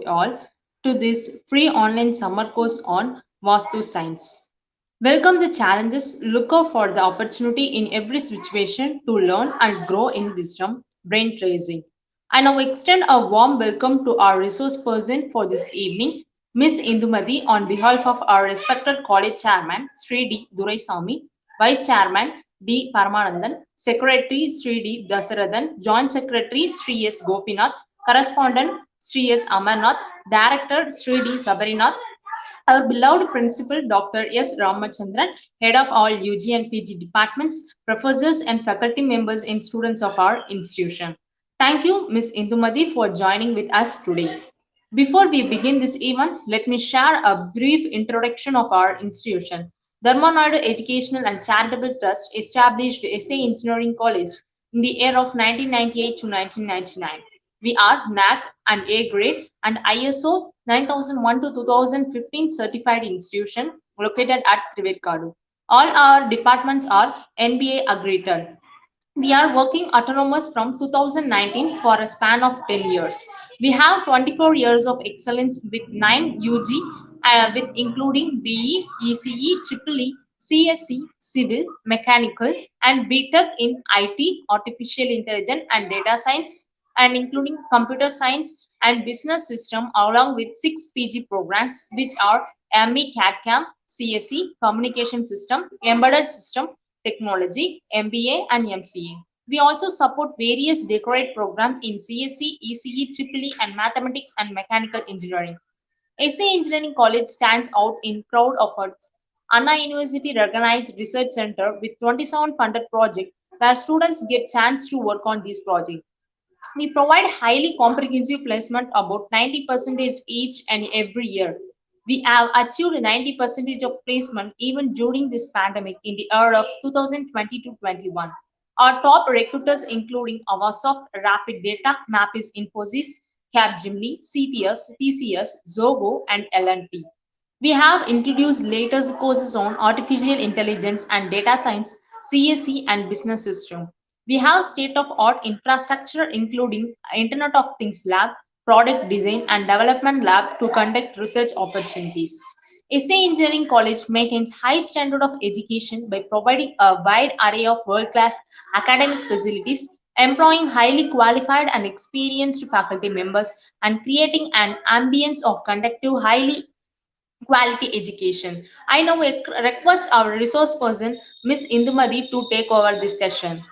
you all to this free online summer course on Vastu Science. Welcome the challenges, look out for the opportunity in every situation to learn and grow in wisdom, brain tracing. I now extend a warm welcome to our resource person for this evening, Miss Indumati, on behalf of our respected college chairman, Sri D. Duraisamy, Vice Chairman D. Paramanandan, Secretary Sri D. Dasarathan, Joint Secretary Sri S. Gopinath, Correspondent Sri S. Amarnath, Director Sri D. Sabarinath, our beloved principal Dr. S. Ramachandran, head of all UG and PG departments, professors and faculty members and students of our institution. Thank you, Ms. Indumati, for joining with us today. Before we begin this event, let me share a brief introduction of our institution. Dharmanaadu Educational and Charitable Trust established SA Engineering College in the year of 1998 to 1999. We are NAC and A grade and ISO 9001 to 2015 certified institution located at Trivetkadu. All our departments are NBA accredited. We are working autonomous from 2019 for a span of 10 years. We have 24 years of excellence with 9 UG, with including BE, ECE, EEE, CSE, Civil, Mechanical, and BTech in IT, Artificial Intelligence and Data Science, and including Computer Science and Business System, along with 6 PG programs, which are ME CAD-CAM, CSE, Communication System, Embedded System, Technology, MBA, and MCA. We also support various decorate programs in CSE, ECE, EEE, and Mathematics and Mechanical Engineering. SA Engineering College stands out in crowd of its Anna University recognized research center with 27 funded projects where students get chance to work on these projects. We provide highly comprehensive placement about 90% each and every year. We have achieved 90% of placement even during this pandemic in the year of 2020 to 21. Our top recruiters including Avasoft, Rapid Data, Mapis Infosys, Capgemini, CTS, TCS, Zogo, and L&T. We have introduced latest courses on artificial intelligence and data science, CSE, and business system. We have state-of-art infrastructure including Internet of Things Lab, Product Design and Development Lab to conduct research opportunities. SA Engineering College maintains high standard of education by providing a wide array of world-class academic facilities, employing highly qualified and experienced faculty members, and creating an ambience of conductive, highly quality education. I now request our resource person, Ms. Indumadi, to take over this session.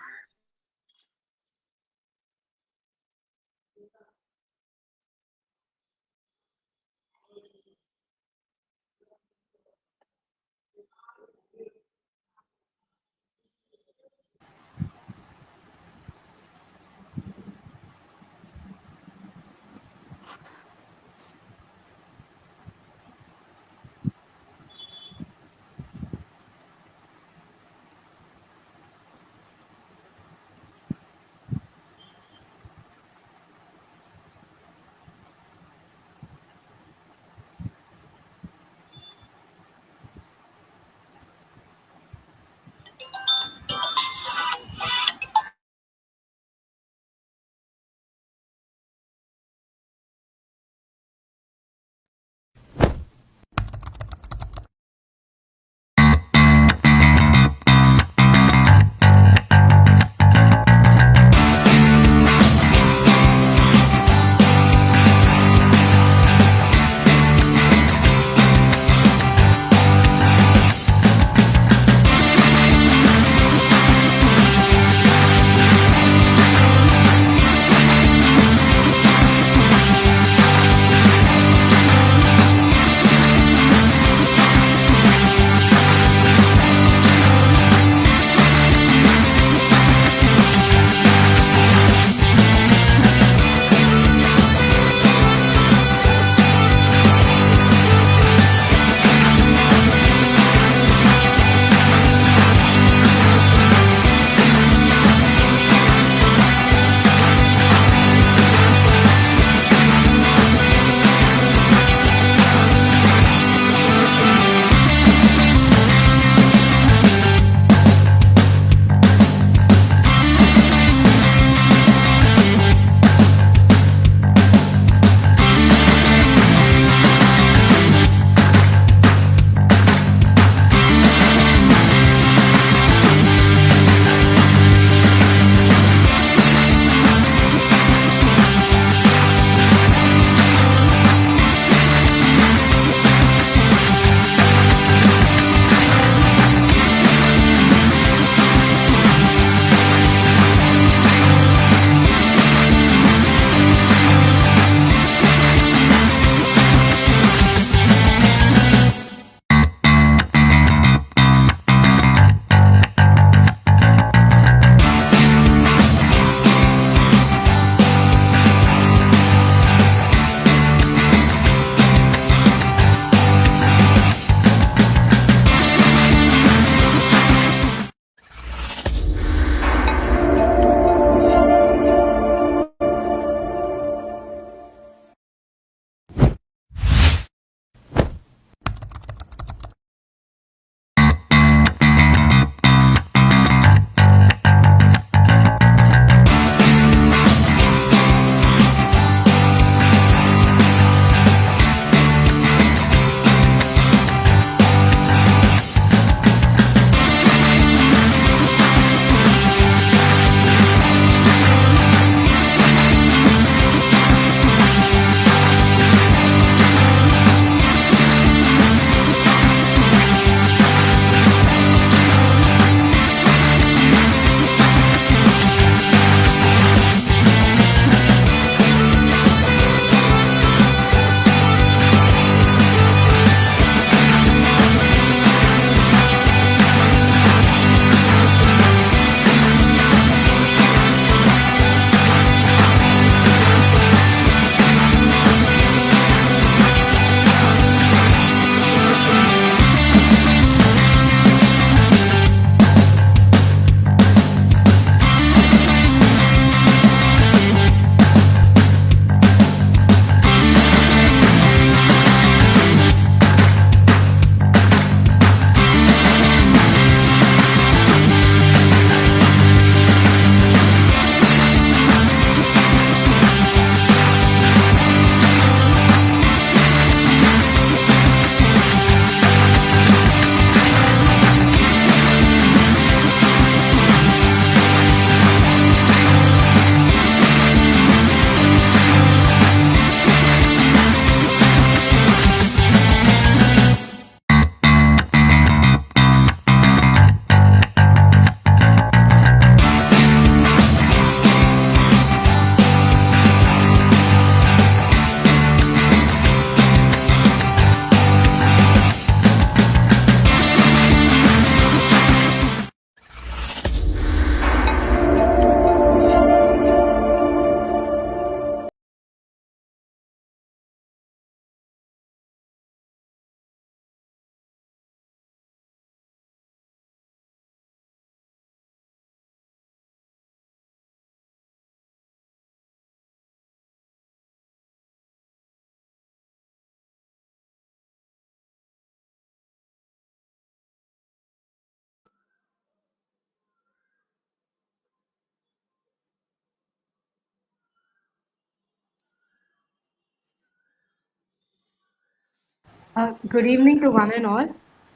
Good evening to one and all.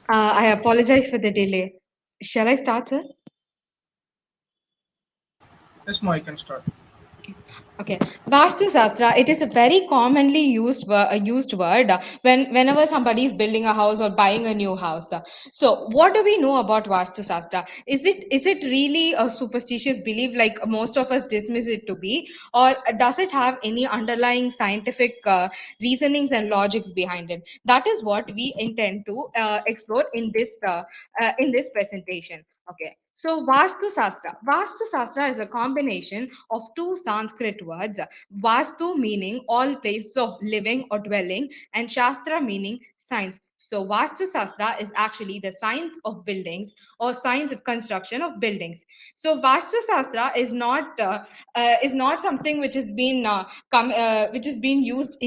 I apologize for the delay. Shall I start, sir? Yes, Ma, I can start. Okay. Okay. Vastu Shastra, it is a very commonly used word whenever somebody is building a house or buying a new house. So, what do we know about Vastu Shastra? Is it really a superstitious belief like most of us dismiss it to be, or does it have any underlying scientific reasonings and logics behind it? That is what we intend to explore in this presentation. Okay. So Vastu Shastra. Vastu Shastra is a combination of two Sanskrit words. Vastu meaning all places of living or dwelling, and Shastra meaning science. So Vastu Shastra is actually the science of buildings or science of construction of buildings. So Vastu Shastra is not something which has been which has been used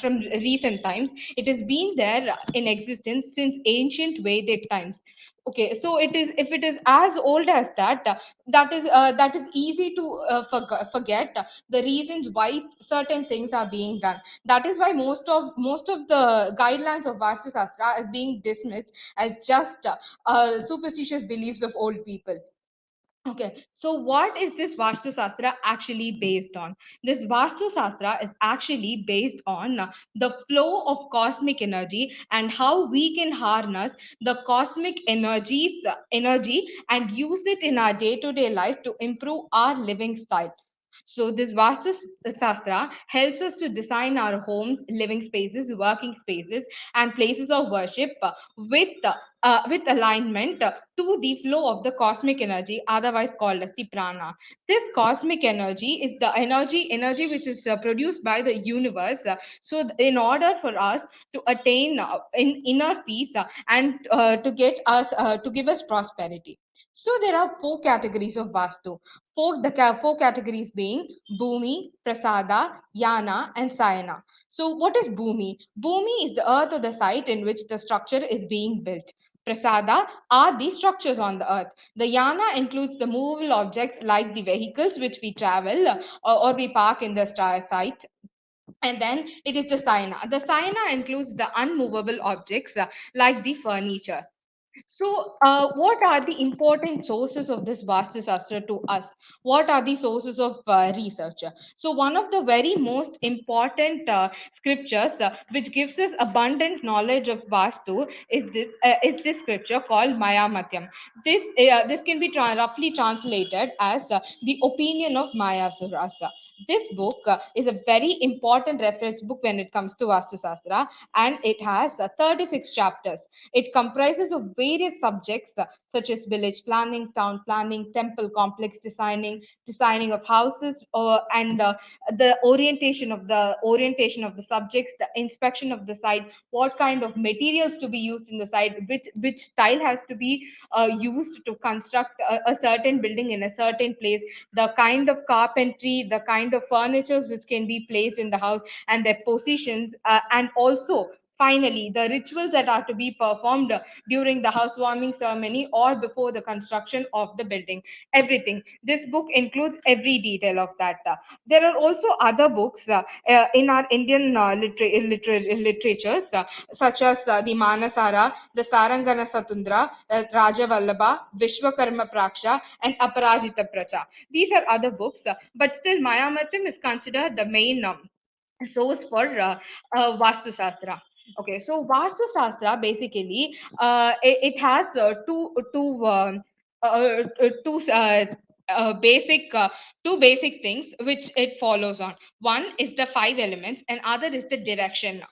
from recent times. It has been there in existence since ancient Vedic times. Okay, so it is, if it is as old as that, that is easy to forget the reasons why certain things are being done. That is why most of the guidelines of Vastu Shastra is being dismissed as just superstitious beliefs of old people. Okay, so what is this Vastu Shastra actually based on? This Vastu Shastra is actually based on the flow of cosmic energy and how we can harness the cosmic energy and use it in our day-to-day life to improve our living style. So this Shastra helps us to design our homes, living spaces, working spaces, and places of worship with alignment to the flow of the cosmic energy, otherwise called as the prana. This cosmic energy is the energy which is produced by the universe. In order for us to attain inner peace and to give us prosperity. So there are four categories of Vastu. Four categories being Bhumi, Prasada, Yana, and Sayana. So what is Bhumi? Bhumi is the earth or the site in which the structure is being built. Prasada are the structures on the earth. The Yana includes the movable objects like the vehicles which we travel or we park in the site. And then it is the Sayana. The Sayana includes the unmovable objects like the furniture. So, what are the important sources of this vast disaster to us? What are the sources of research? So, one of the very most important scriptures which gives us abundant knowledge of Vastu is this scripture called Mayamatyam. This can be roughly translated as the opinion of Mayasuras. This book is a very important reference book when it comes to Vastu Sastra, and it has 36 chapters. It comprises of various subjects such as village planning, town planning, temple complex designing of houses, and the orientation of the subjects, the inspection of the site, what kind of materials to be used in the site, which style has to be used to construct a certain building in a certain place, the kind of carpentry, the kind of furniture which can be placed in the house, and their positions, and also finally, the rituals that are to be performed during the housewarming ceremony or before the construction of the building. Everything. This book includes every detail of that. There are also other books in our Indian literatures, such as the Manasara, the Sarangana Satundra, Raja Vallabha, Vishwakarma Praksha, and Aparajita Pracha. These are other books, but still Mayamatam is considered the main source for Vastu Shastra. Okay, so Vastu Shastra basically it has two basic two basic things which it follows on. One is the five elements, and other is the direction.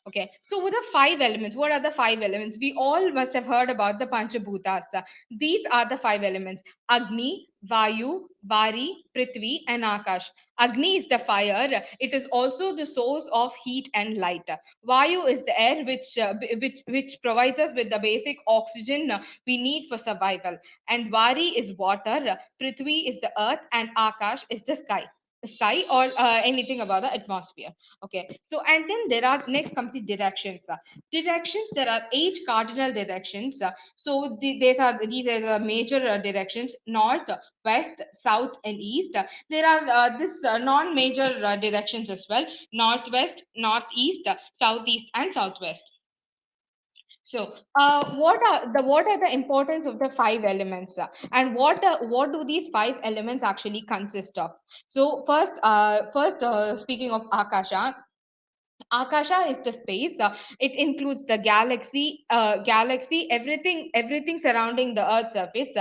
Okay, so what are five elements? What are the five elements? We all must have heard about the Panchabhutas. These are the five elements: Agni, Vayu, Vari, Prithvi, and Akash. Agni is the fire. It is also the source of heat and light. Vayu is the air which provides us with the basic oxygen we need for survival. And Vari is water. Prithvi is the earth, and Akash is the sky or anything about the atmosphere. Okay, so and then there are, next comes the directions. Directions, there are eight cardinal directions. These are the major directions: north, west, south, and east. There are this non-major directions as well: northwest, northeast, southeast, and southwest. So, what are the importance of the five elements, and what do these five elements actually consist of? So, speaking of Akasha, Akasha is the space. It includes the everything surrounding the Earth's surface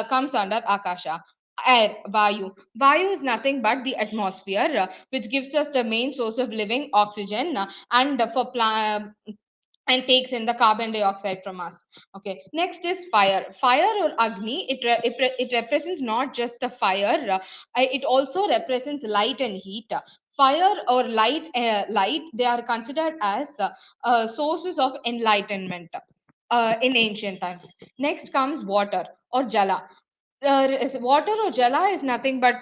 comes under Akasha. Air, Vayu. Vayu is nothing but the atmosphere, which gives us the main source of living, oxygen, and takes in the carbon dioxide from us. Okay, next is fire. Fire or Agni, it represents not just the fire, it also represents light and heat. Fire or light, they are considered as sources of enlightenment in ancient times. Next comes water or Jala. Water or Jala is nothing but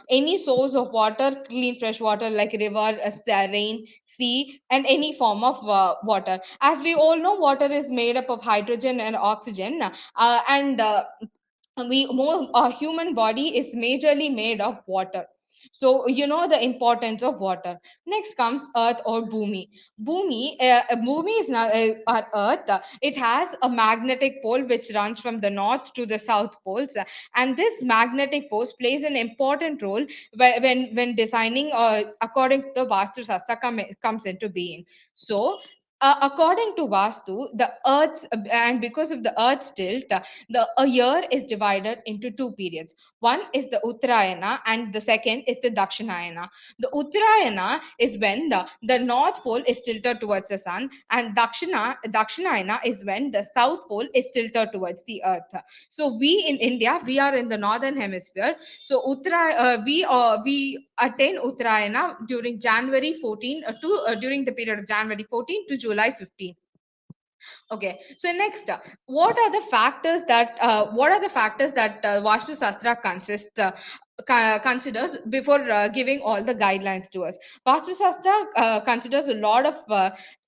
any source of water, clean fresh water like river, rain, sea, and any form of water. As we all know, water is made up of hydrogen and oxygen, and we more human body is majorly made of water. So you know the importance of water. Next comes earth or bhumi. Bhumi is not our earth. It has a magnetic pole which runs from the north to the south poles, and this magnetic force plays an important role when designing according to the Vastu Shastra comes into being. So according to Vastu, the Earth's and because of the Earth's tilt, a year is divided into two periods. One is the Uttarayana, and the second is the Dakshinayana. The Uttarayana is when the North Pole is tilted towards the sun, and Dakshinayana is when the South Pole is tilted towards the Earth. So we in India, we are in the northern hemisphere. So we attain Uttarayana during January 14 to during the period of January 14 to July 15. Okay, so next, what are the factors that Vastu Shastra considers before giving all the guidelines to us? Vastu Shastra considers a lot of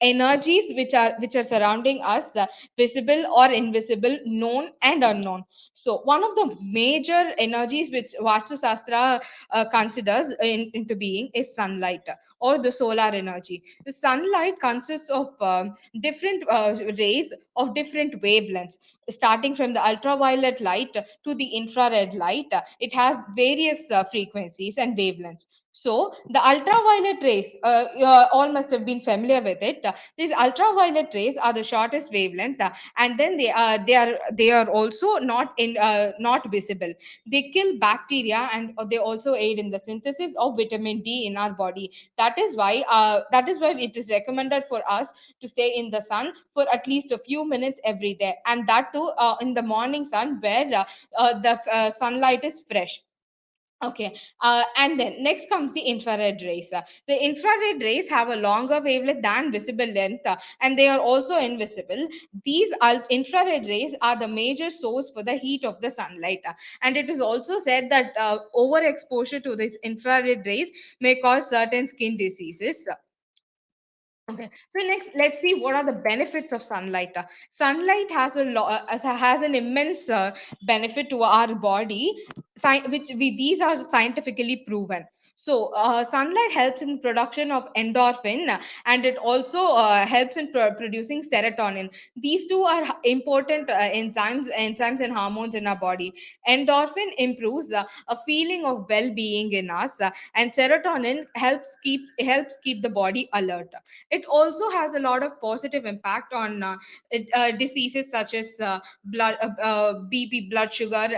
energies which are surrounding us, visible or invisible, known and unknown. So one of the major energies which Vastu Shastra considers into being is sunlight or the solar energy. The sunlight consists of different rays of different wavelengths, starting from the ultraviolet light to the infrared light. It has various frequencies and wavelengths. So the ultraviolet rays, you all must have been familiar with it. These ultraviolet rays are the shortest wavelength, and then they are also not visible. They kill bacteria, and they also aid in the synthesis of vitamin D in our body. That is why it is recommended for us to stay in the sun for at least a few minutes every day, and that too in the morning sun where the sunlight is fresh. Okay, and then next comes the infrared rays. The infrared rays have a longer wavelength than visible length, and they are also invisible. These infrared rays are the major source for the heat of the sunlight, and it is also said that overexposure to these infrared rays may cause certain skin diseases. Okay, so next, let's see what are the benefits of sunlight. Sunlight has an immense benefit to our body, these are scientifically proven. So, sunlight helps in production of endorphin, and it also helps in producing serotonin. These two are important enzymes and hormones in our body. Endorphin improves a feeling of well-being in us, and serotonin helps keep the body alert. It also has a lot of positive impact on diseases such as BP, blood sugar,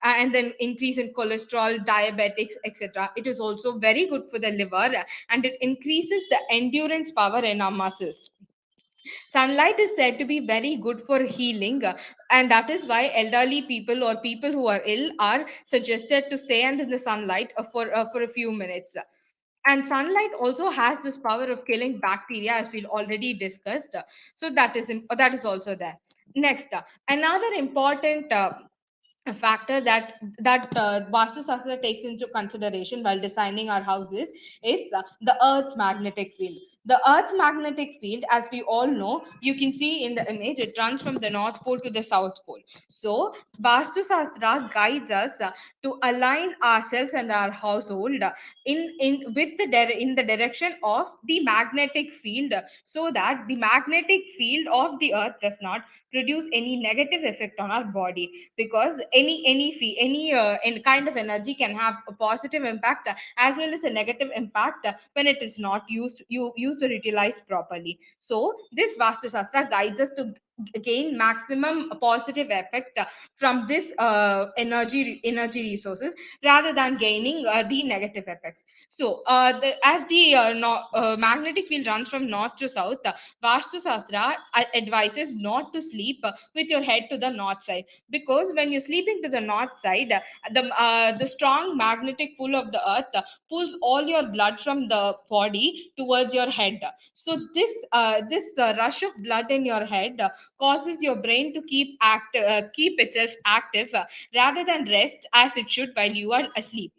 and then increase in cholesterol, diabetics, etc. It is also very good for the liver, and it increases the endurance power in our muscles. Sunlight is said to be very good for healing, and that is why elderly people or people who are ill are suggested to stay under the sunlight for a few minutes. And sunlight also has this power of killing bacteria, as we already discussed. So that is also there. Next, another important a factor that Vastu Shastra takes into consideration while designing our houses is the Earth's magnetic field. The Earth's magnetic field, as we all know, you can see in the image, it runs from the North Pole to the South Pole. So, Vastu Shastra guides us to align ourselves and our household in the direction of the magnetic field, so that the magnetic field of the Earth does not produce any negative effect on our body, because any kind of energy can have a positive impact as well as a negative impact when it is not used or utilized properly. So this Vastu Shastra guides us to gain maximum positive effect from this energy resources, rather than gaining the negative effects. So as the magnetic field runs from north to south, Vastu Shastra advises not to sleep with your head to the north side, because when you're sleeping to the north side, the strong magnetic pull of the earth pulls all your blood from the body towards your head. So this rush of blood in your head causes your brain to keep itself active, rather than rest as it should while you are asleep.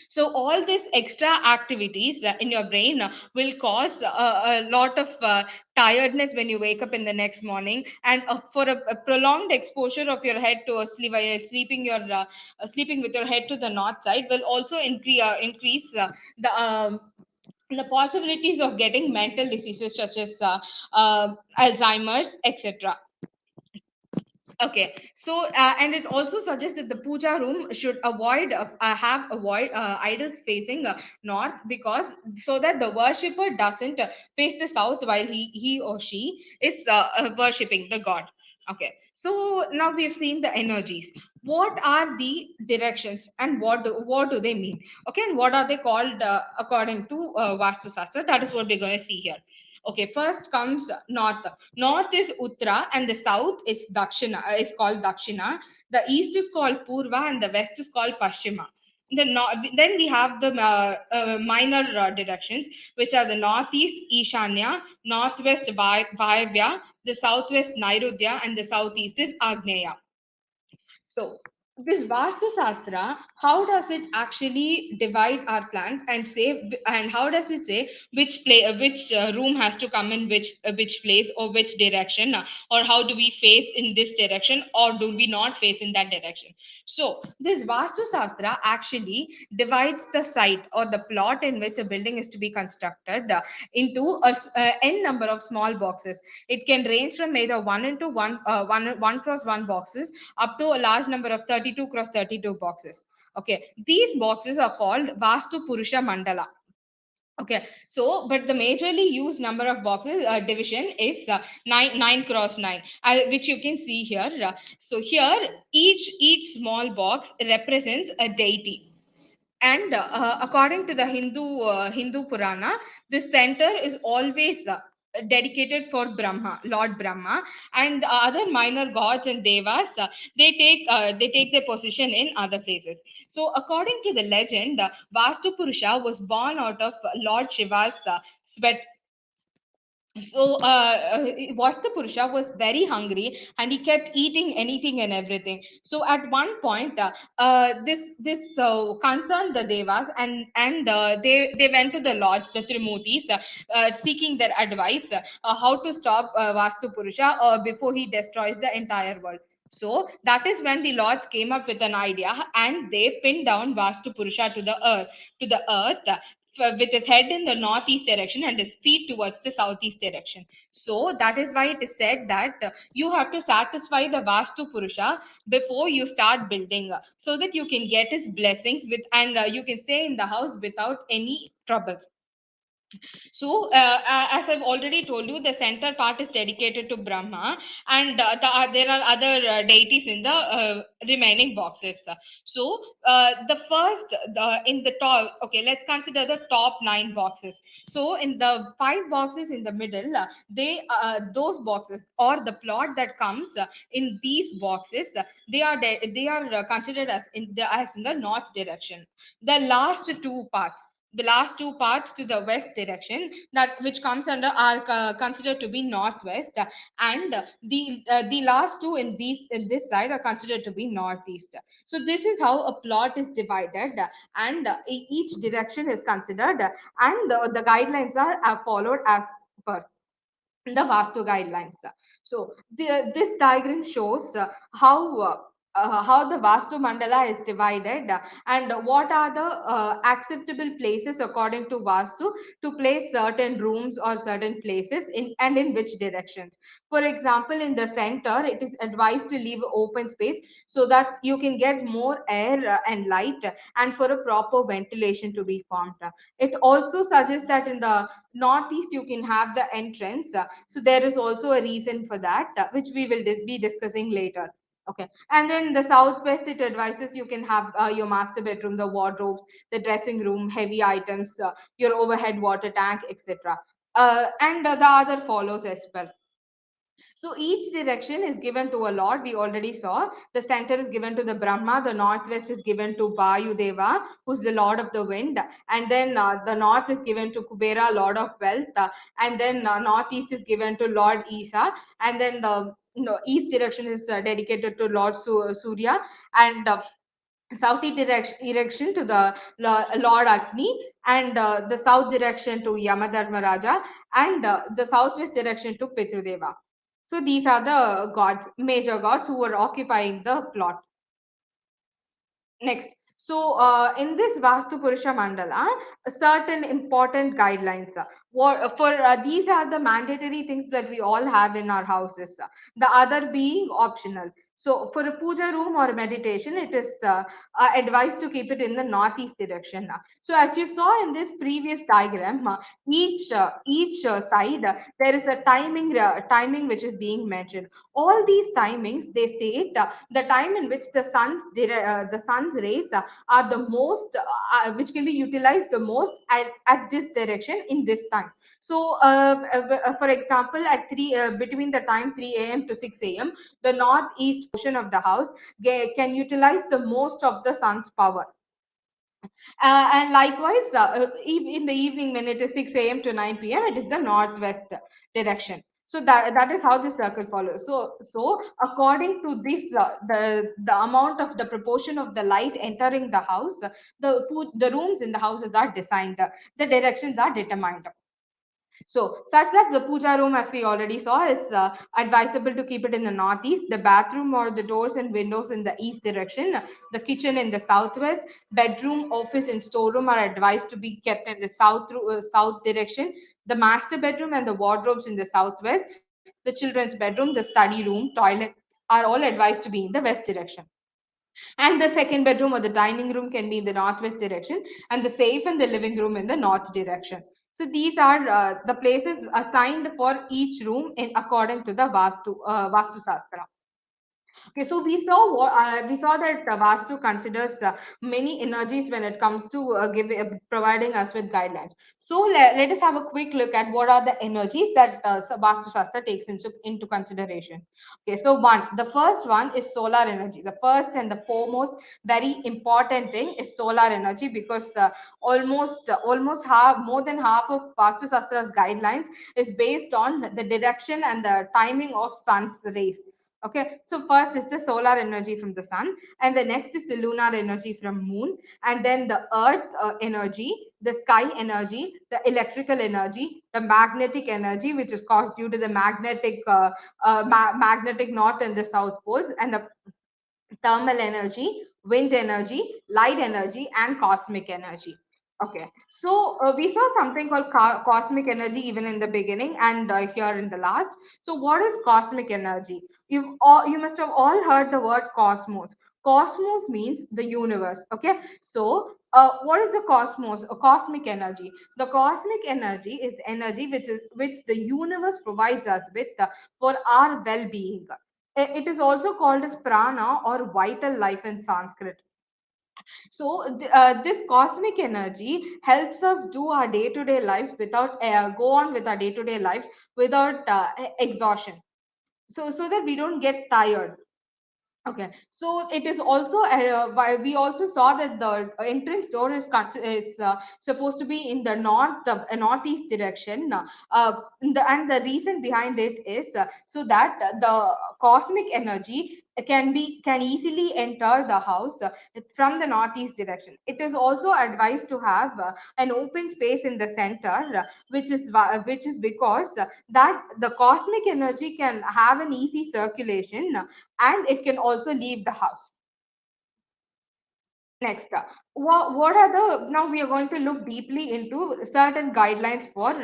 So all these extra activities in your brain will cause a lot of tiredness when you wake up in the next morning, and for a prolonged exposure of your head to a sleep, while sleeping with your head to the north side, will also increase the possibilities of getting mental diseases such as Alzheimer's, etc. Okay, so and it also suggests that the puja room should avoid idols facing north, because so that the worshipper doesn't face the south while he or she is worshipping the god. Okay, so now we've seen the energies. What are the directions, and what do they mean? Okay, and what are they called according to Vastu Shastra? That is what we're going to see here. Okay, first comes north. North is Uttara and the south is Dakshina, is called Dakshina. The east is called Purva and the west is called Paschima. Then we have the minor directions, which are the northeast Ishanya, northwest Vayavya, the southwest Nairudya, and the southeast is Agneya. So this Vastu Shastra, how does it actually divide our plant and say, and how does it say which room has to come in which place or which direction, or how do we face in this direction or do we not face in that direction? So this Vastu Shastra actually divides the site or the plot in which a building is to be constructed into n number of small boxes. It can range from either one cross one boxes up to a large number of 32 cross 32 boxes. Okay, these boxes are called Vastu Purusha Mandala. Okay, so but the majorly used number of boxes division is 9 cross 9, which you can see here. So here each small box represents a deity, and according to the Hindu Purana, the center is always dedicated for Brahma, Lord Brahma, and the other minor gods and devas, they take their position in other places. So according to the legend, Vastu Purusha was born out of Lord Shiva's sweat. So Vasta Purusha was very hungry and he kept eating anything and everything. So at one point, this concerned the devas, and they went to the lords, the Trimutis, seeking their advice how to stop Vastu Purusha before he destroys the entire world. So that is when the lords came up with an idea, and they pinned down Vastu Purusha to the earth, with his head in the northeast direction and his feet towards the southeast direction. So that is why it is said that you have to satisfy the Vastu Purusha before you start building, so that you can get his blessings with, and you can stay in the house without any troubles. So, as I've already told you, the center part is dedicated to Brahma, and there are other deities in the remaining boxes. So, in the top, okay, let's consider the top 9 boxes. So, in the 5 boxes in the middle, those boxes or the plot that comes in these boxes, they are considered as in the north direction. The last two parts, The last two parts to the west direction, that which comes under, are considered to be northwest, and the last two in this side are considered to be northeast. So this is how a plot is divided, and each direction is considered, and the guidelines are followed as per the Vastu guidelines. So this diagram shows how the Vastu Mandala is divided, and what are the acceptable places according to Vastu to place certain rooms or certain places in, and in which directions. For example, in the center, it is advised to leave open space so that you can get more air and light, and for a proper ventilation to be formed. It also suggests that in the northeast you can have the entrance, so there is also a reason for that, which we will be discussing later. Okay, and then the southwest, it advises you can have your master bedroom, the wardrobes, the dressing room, heavy items, your overhead water tank, etc. And the other follows as well. So each direction is given to a lord. We already saw the center is given to the Brahma, the northwest is given to Vayu Deva, who's the lord of the wind, and then the north is given to Kubera, lord of wealth, and then northeast is given to Lord Isa, and then the east direction is dedicated to Lord Surya, and southeast direction to the Lord Agni, and the south direction to Yamadharmaraja, and the southwest direction to Pitrudeva. So these are the gods, major gods who were occupying the plot. Next. So, in this Vastu Purusha Mandala, certain important guidelines. For these are the mandatory things that we all have in our houses. The other being optional. So, for a puja room or meditation, it is advised to keep it in the northeast direction. So, as you saw in this previous diagram, each side there is a timing which is being mentioned. All these timings they state the time in which the sun's rays are the most which can be utilized the most at this direction in this time. So for example, at 3 between the time 3 a.m. to 6 a.m., the northeast portion of the house can utilize the most of the sun's power. And likewise, in the evening, when it is 6 a.m. to 9 p.m., it is the northwest direction. So that is how this circle follows. So according to this, the amount of the proportion of the light entering the house, the rooms in the houses are designed. The directions are determined. So, such that the puja room, as we already saw, is advisable to keep it in the northeast, the bathroom or the doors and windows in the east direction, the kitchen in the southwest, bedroom, office, and storeroom are advised to be kept in the south direction, the master bedroom and the wardrobes in the southwest, the children's bedroom, the study room, toilets are all advised to be in the west direction. And the second bedroom or the dining room can be in the northwest direction, and the safe and the living room in the north direction. So these are the places assigned for each room in according to the Vastu Shastra. Okay, so we saw that Vastu considers many energies when it comes to providing us with guidelines. So let us have a quick look at what are the energies that Vastu Shastra takes into consideration. Okay, so the first one is solar energy. The first and the foremost very important thing is solar energy, because almost half more than half of Vastu Shastra's guidelines is based on the direction and the timing of sun's rays. Okay, so first is the solar energy from the sun, and the next is the lunar energy from moon, and then the earth energy, the sky energy, the electrical energy, the magnetic energy, which is caused due to the magnetic north and the south poles, and the thermal energy, wind energy, light energy, and cosmic energy. Okay, so we saw something called cosmic energy even in the beginning, and here in the last. So, what is cosmic energy? You must have all heard the word cosmos. Cosmos means the universe. Okay, so what is the cosmos? A cosmic energy. The cosmic energy is the energy which the universe provides us with for our well-being. It is also called as prana or vital life in Sanskrit. So this cosmic energy helps us do our day-to-day lives without go on with our day-to-day lives without exhaustion. So that we don't get tired. Okay, so it is also we also saw that the entrance door is supposed to be in the northeast direction. And the reason behind it is so that the cosmic energy can easily enter the house from the northeast direction. It is also advised to have an open space in the center, which is because that the cosmic energy can have an easy circulation, and it can also leave the house. Next, what are the now we are going to look deeply into certain guidelines for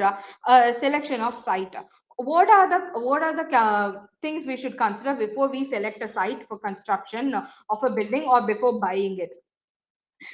selection of site. What are the things we should consider before we select a site for construction of a building or before buying it?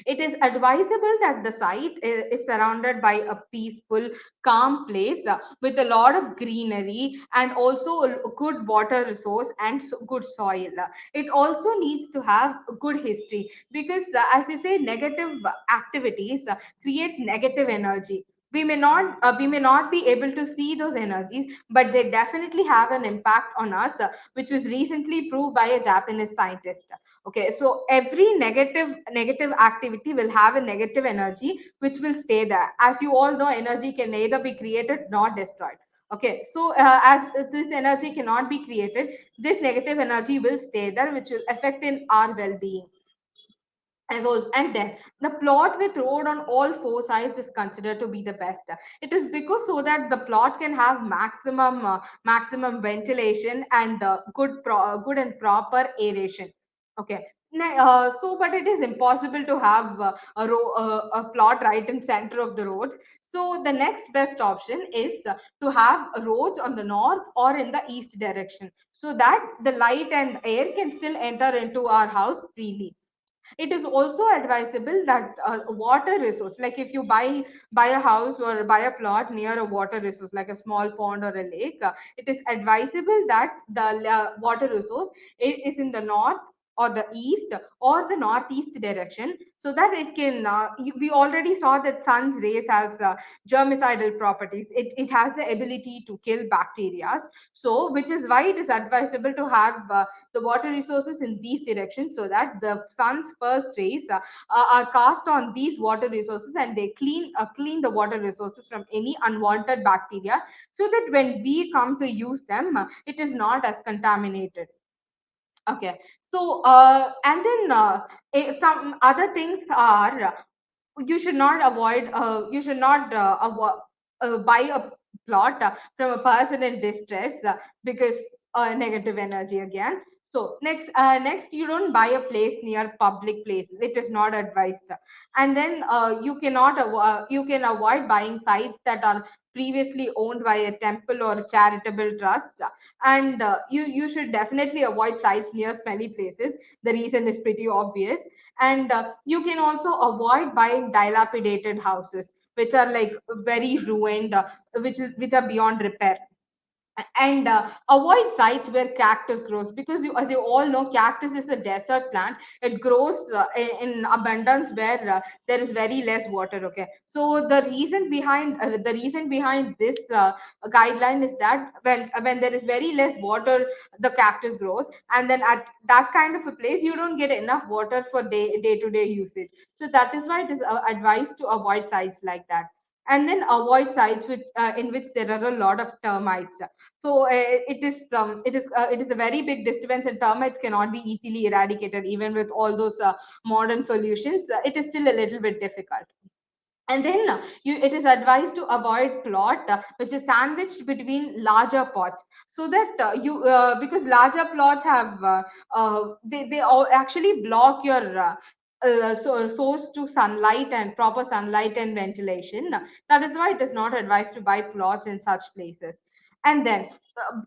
It is advisable that the site is surrounded by a peaceful, calm place with a lot of greenery and also a good water resource and good soil. It also needs to have a good history because, as I say, negative activities create negative energy. We may not be able to see those energies, but they definitely have an impact on us, which was recently proved by a Japanese scientist. Okay, so every negative activity will have a negative energy which will stay there. As you all know, energy can neither be created nor destroyed. Okay, so as this energy cannot be created, this negative energy will stay there, which will affect in our well-being. And then the plot with road on all four sides is considered to be the best. It is because so that the plot can have maximum ventilation and good and proper aeration. Okay. But it is impossible to have a plot right in center of the roads. So the next best option is to have roads on the north or in the east direction, so that the light and air can still enter into our house freely. It is also advisable that water resource, like if you buy a house or buy a plot near a water resource like a small pond or a lake, it is advisable that the water resource is in the north or the east or the northeast direction, so that it can we already saw that sun's rays has germicidal properties. It has the ability to kill bacteria, so which is why it is advisable to have the water resources in these directions, so that the sun's first rays are cast on these water resources, and they clean the water resources from any unwanted bacteria, so that when we come to use them, it is not as contaminated. Okay, so and then some other things are, you should not buy a plot from a person in distress, because negative energy again. So next, you don't buy a place near public places. It is not advised. And then you can avoid buying sites that are previously owned by a temple or charitable trust. And you should definitely avoid sites near smelly places. The reason is pretty obvious. And you can also avoid buying dilapidated houses which are like very ruined, which are beyond repair. And avoid sites where cactus grows, because as you all know, cactus is a desert plant. It grows in abundance where there is very less water. Okay, so the reason behind this guideline is that when there is very less water, the cactus grows, and then at that kind of a place you don't get enough water for day to day usage. So that is why it is advised to avoid sites like that. And then avoid sites in which there are a lot of termites. So it is a very big disturbance, and termites cannot be easily eradicated even with all those modern solutions. It is still a little bit difficult. And then it is advised to avoid plot which is sandwiched between larger pots, so that you because larger plots have they all actually block your source to sunlight and proper sunlight and ventilation. That is why it is not advised to buy plots in such places. And then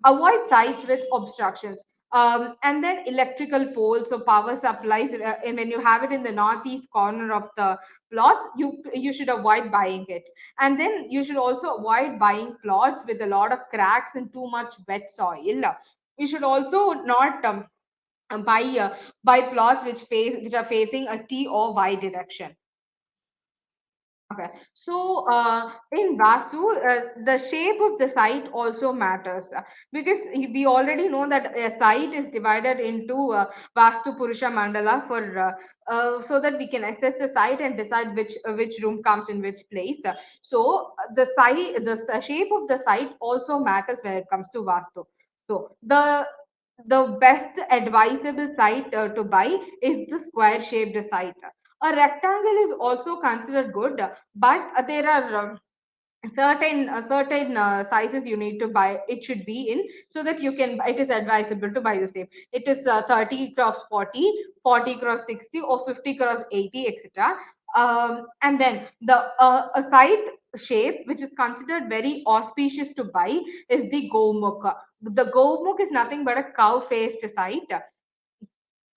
avoid sites with obstructions. And then electrical poles or power supplies, and when you have it in the northeast corner of the plots, you should avoid buying it. And then you should also avoid buying plots with a lot of cracks and too much wet soil. You should also not buy buy plots which are facing a T or Y direction. Okay, so in Vastu, the shape of the site also matters because we already know that a site is divided into Vastu Purusha Mandala for so that we can assess the site and decide which room comes in which place. So the site, shape of the site also matters when it comes to Vastu. So the best advisable site to buy is the square shaped site. A rectangle is also considered good, but there are certain sizes you need to buy. It should be in so that you can. It is advisable to buy the same. It is 30 cross 40, 40 cross 60, or 50 cross 80, etc. And then the a site shape which is considered very auspicious to buy is the gomukh. The gomukh is nothing but a cow faced site,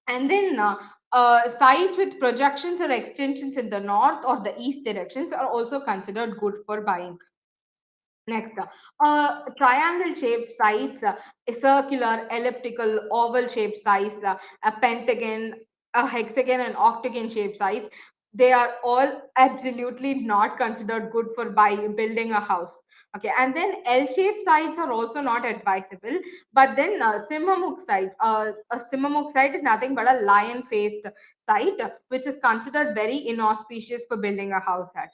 and then sites with projections or extensions in the north or the east directions are also considered good for buying. Next, triangle shaped sites, a circular, elliptical, oval shaped size, a pentagon, a hexagon, and octagon shaped size. They are all absolutely not considered good for building a house. Okay, and then L-shaped sites are also not advisable. But then Simhamukh site, a Simhamukh site is nothing but a lion-faced site, which is considered very inauspicious for building a house at.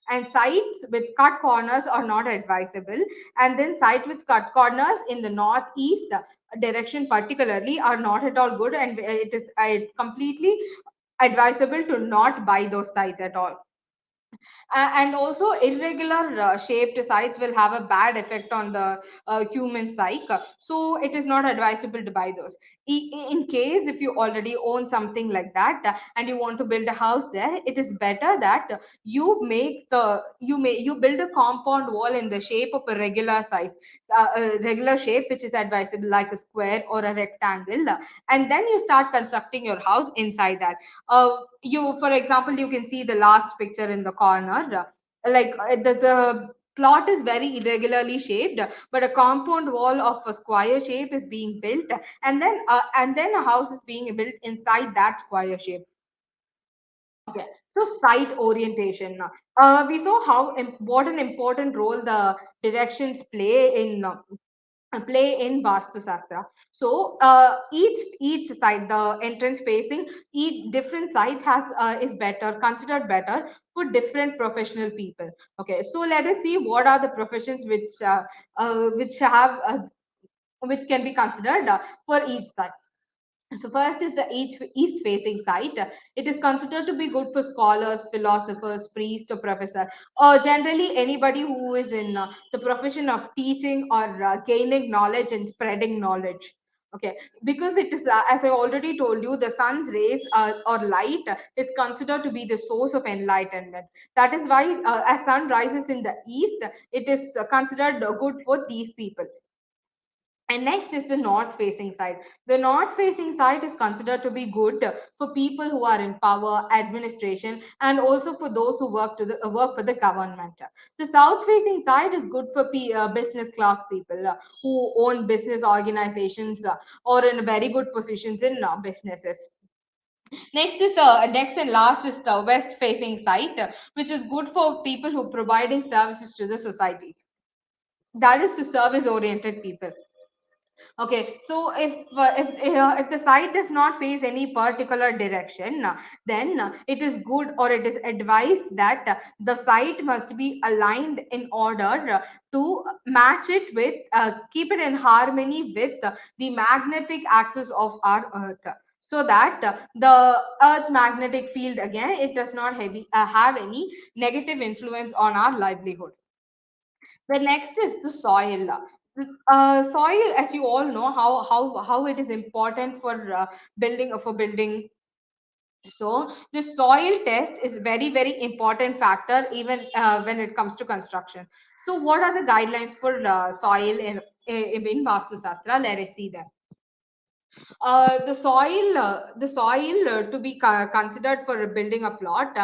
And sites with cut corners are not advisable, and then sites with cut corners in the northeast direction particularly are not at all good, and it is completely advisable to not buy those sites at all. And also irregular shaped sites will have a bad effect on the human psyche, so it is not advisable to buy those. In case if you already own something like that and you want to build a house there, it is better that you build a compound wall in the shape of a regular size, a regular shape which is advisable like a square or a rectangle, and then you start constructing your house inside that. You For example, you can see the last picture in the corner, the plot is very irregularly shaped, but a compound wall of a square shape is being built, and then a house is being built inside that square shape. Okay, so site orientation. We saw what an important role the directions play in Vastu Shastra. So each side, the entrance facing each different sides has is better considered better for different professional people. Okay, so let us see what are the professions which can be considered for each side. So first is the east facing site. It is considered to be good for scholars, philosophers, priests, or professor, or generally anybody who is in the profession of teaching or gaining knowledge and spreading knowledge. Okay, because it is as I already told you, the sun's rays or light is considered to be the source of enlightenment. That is why as sun rises in the east, it is considered good for these people. And next is the north facing side. The north facing side is considered to be good for people who are in power, administration, and also for those who work for the government. The south facing side is good for business class people who own business organizations or in very good positions in businesses. Next and last is the west facing side, which is good for people who providing services to the society. That is for service oriented people. Okay, so if the site does not face any particular direction, then it is good or it is advised that the site must be aligned in order to match it with, keep it in harmony with the magnetic axis of our Earth. So that the Earth's magnetic field again, it does not have any negative influence on our livelihood. The next is the soil. Soil, as you all know, how it is important for building. So the soil test is very important factor even when it comes to construction. So what are the guidelines for soil in Vastu Shastra? Let us see them. The soil to be considered for building a plot.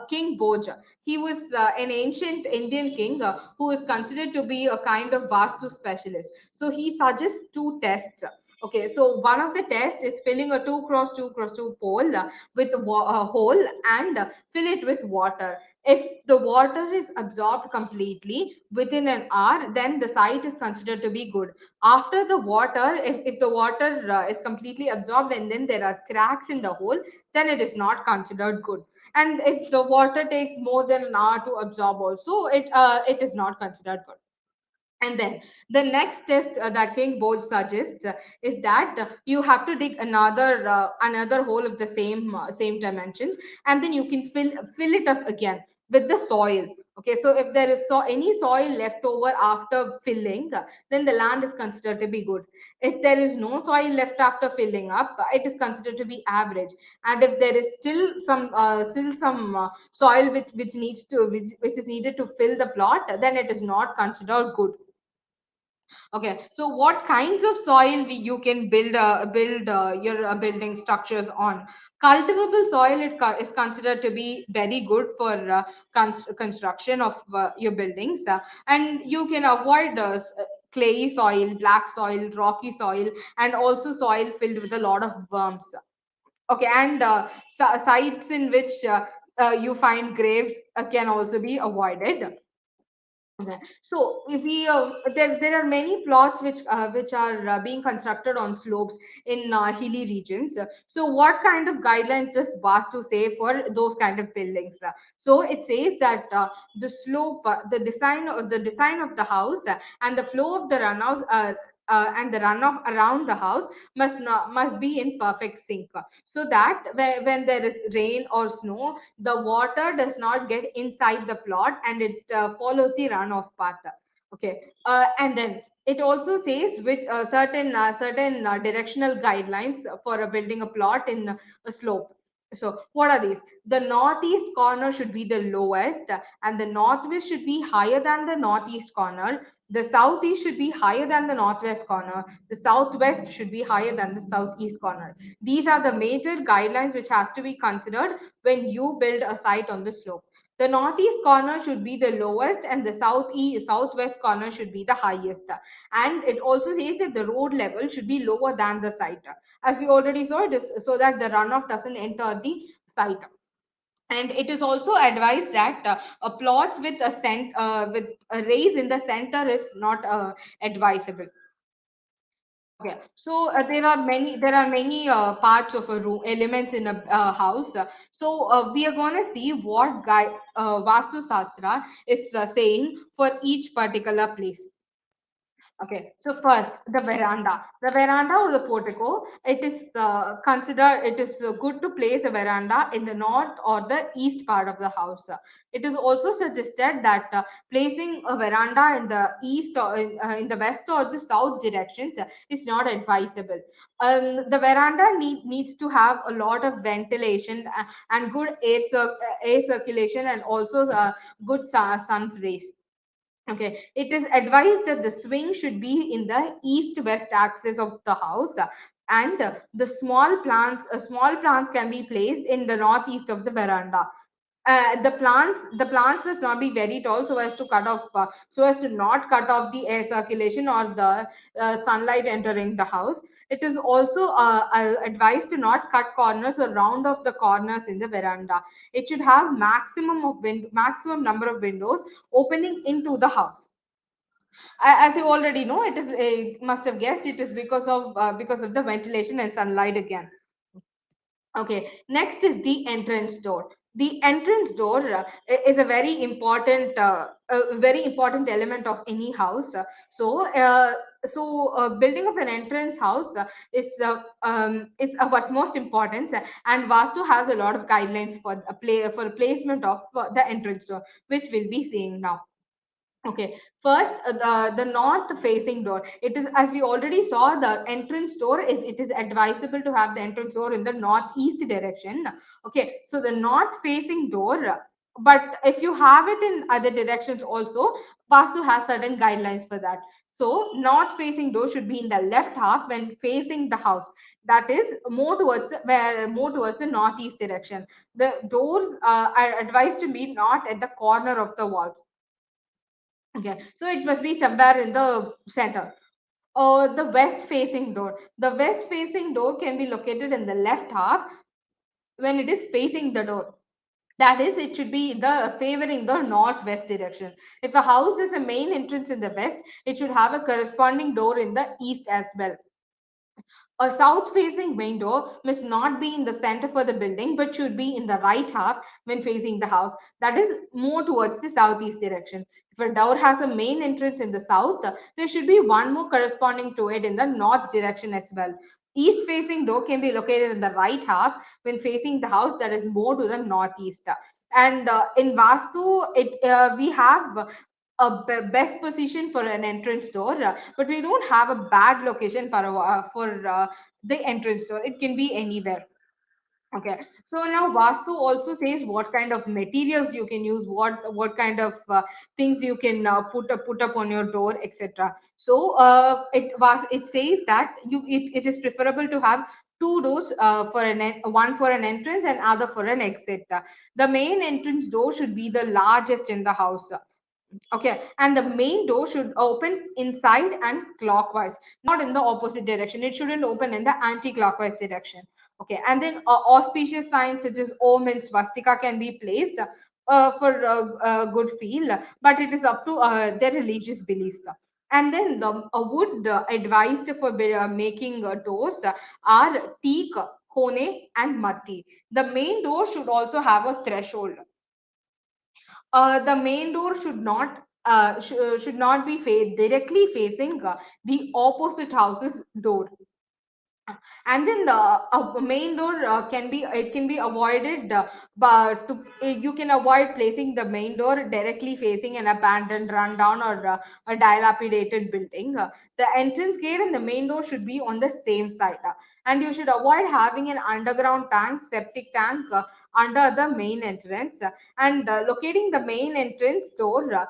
King Bhoj, he was an ancient Indian king who is considered to be a kind of Vastu specialist. So he suggests two tests. Okay, so one of the tests is filling a 2 cross 2 cross 2 pole with a hole and fill it with water. If the water is absorbed completely within an hour, then the site is considered to be good. After the water, if the water is completely absorbed and then there are cracks in the hole, then it is not considered good. And if the water takes more than an hour to absorb also, it is not considered good. And then the next test that King Boj suggests is that you have to dig another hole of the same dimensions, and then you can fill it up again with the soil. Okay, so if there is any soil left over after filling, then the land is considered to be good. If there is no soil left after filling up, it is considered to be average. And if there is still some soil which is needed to fill the plot, then it is not considered good. Okay, so what kinds of soil you can build your building structures on? Cultivable soil is considered to be very good for construction of your buildings, and you can avoid clayey soil, black soil, rocky soil, and also soil filled with a lot of worms. Okay, and sites in which you find graves can also be avoided. Okay. So if we there are many plots which are being constructed on slopes in hilly regions. So what kind of guidelines does Vastu say for those kind of buildings? So it says that the slope, the design of the house and the flow of the runoffs. And the runoff around the house must be in perfect sync, so that when there is rain or snow, the water does not get inside the plot and it follows the runoff path. Okay, and then it also says which certain directional guidelines for building a plot in a slope. So what are these? The northeast corner should be the lowest, and the northwest should be higher than the northeast corner. The southeast should be higher than the northwest corner. The southwest should be higher than the southeast corner. These are the major guidelines which has to be considered when you build a site on the slope. The northeast corner should be the lowest and the southwest corner should be the highest. And it also says that the road level should be lower than the site. As we already saw, it is so that the runoff doesn't enter the site. And it is also advised that plots with a raise in the center is not advisable. Okay, so there are many parts of a room, elements in a house. So we are going to see what Vastu Shastra is saying for each particular place. Okay, so first the veranda. The veranda or the portico. It is good to place a veranda in the north or the east part of the house. It is also suggested that placing a veranda in the east or in the west or the south directions is not advisable. The veranda needs to have a lot of ventilation and good air circulation, and also good sun's rays. Okay, it is advised that the swing should be in the east-west axis of the house, and the small plants can be placed in the northeast of the veranda. The plants must not be very tall so as to not cut off the air circulation or the sunlight entering the house. It is also advised to not cut corners or round off the corners in the veranda. It should have maximum number of windows opening into the house. As you already know, it is must have guessed, it is because of the ventilation and sunlight again. Okay, next is the entrance door. The entrance door is a very important element of any house. So building of an entrance house is of utmost importance, and Vastu has a lot of guidelines for placement of the entrance door, which we'll be seeing now. Okay, first the north facing door. It is, as we already saw, the entrance door is it is advisable to have the entrance door in the northeast direction. Okay, so the north facing door. But if you have it in other directions also, Vastu has certain guidelines for that. So north facing door should be in the left half when facing the house. That is more towards the northeast direction. The doors are advised to be not at the corner of the walls. Okay, so it must be somewhere in the center. The west facing door. The west facing door can be located in the left half when it is facing the door. That is, it should be the favoring the northwest direction. If a house is a main entrance in the west, it should have a corresponding door in the east as well. A south facing main door must not be in the center for the building but should be in the right half when facing the house, that is more towards the southeast direction. If a door has a main entrance in the south, there should be one more corresponding to it in the north direction as well. East facing door can be located in the right half when facing the house, that is more to the northeast. And in Vastu, we have best position for an entrance door, but we don't have a bad location for the entrance door. It can be anywhere. Okay, so now Vastu also says what kind of materials you can use, what kind of things you can put up on your door, etc. So it says that it is preferable to have two doors one for an entrance and other for an exit. The main entrance door should be the largest in the house. Okay, and the main door should open inside and clockwise, not in the opposite direction. It shouldn't open in the anti-clockwise direction. Okay, and then auspicious signs such as Om and swastika can be placed for good feel, but it is up to their religious beliefs. And then the wood advised for making doors are teak, kone, and matti. The main door should also have a threshold. The main door should not be directly facing the opposite house's door. And then the main door can be avoided, but you can avoid placing the main door directly facing an abandoned, rundown, or a dilapidated building. The entrance gate and the main door should be on the same side, and you should avoid having an underground tank, septic tank, under the main entrance. And locating the main entrance door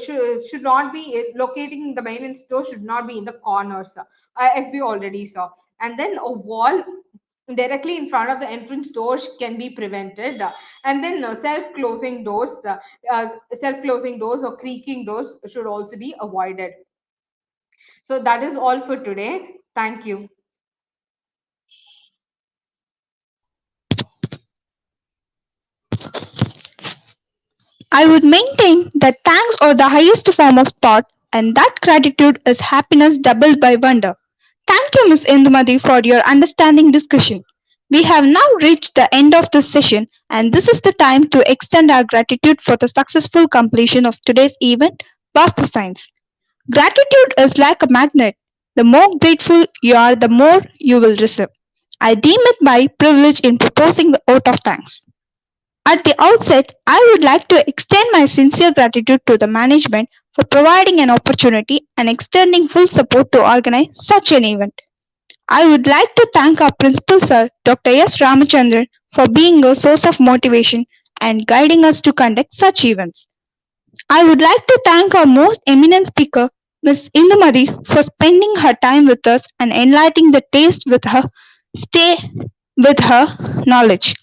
should not be locating the main entrance door should not be in the corners, as we already saw. And then a wall directly in front of the entrance doors can be prevented. And then self closing doors or creaking doors should also be avoided. So that is all for today. Thank you. I would maintain that thanks are the highest form of thought, and that gratitude is happiness doubled by wonder. Thank you, Miss Indumati, for your understanding discussion. We have now reached the end of this session, and this is the time to extend our gratitude for the successful completion of today's event, Vastu Science. Gratitude is like a magnet. The more grateful you are, the more you will receive. I deem it my privilege in proposing the vote of thanks. At the outset, I would like to extend my sincere gratitude to the management for providing an opportunity and extending full support to organize such an event. I would like to thank our principal sir, Dr. S. Ramachandran, for being a source of motivation and guiding us to conduct such events. I would like to thank our most eminent speaker, Ms. Indumati, for spending her time with us and enlightening the taste with her stay with her knowledge.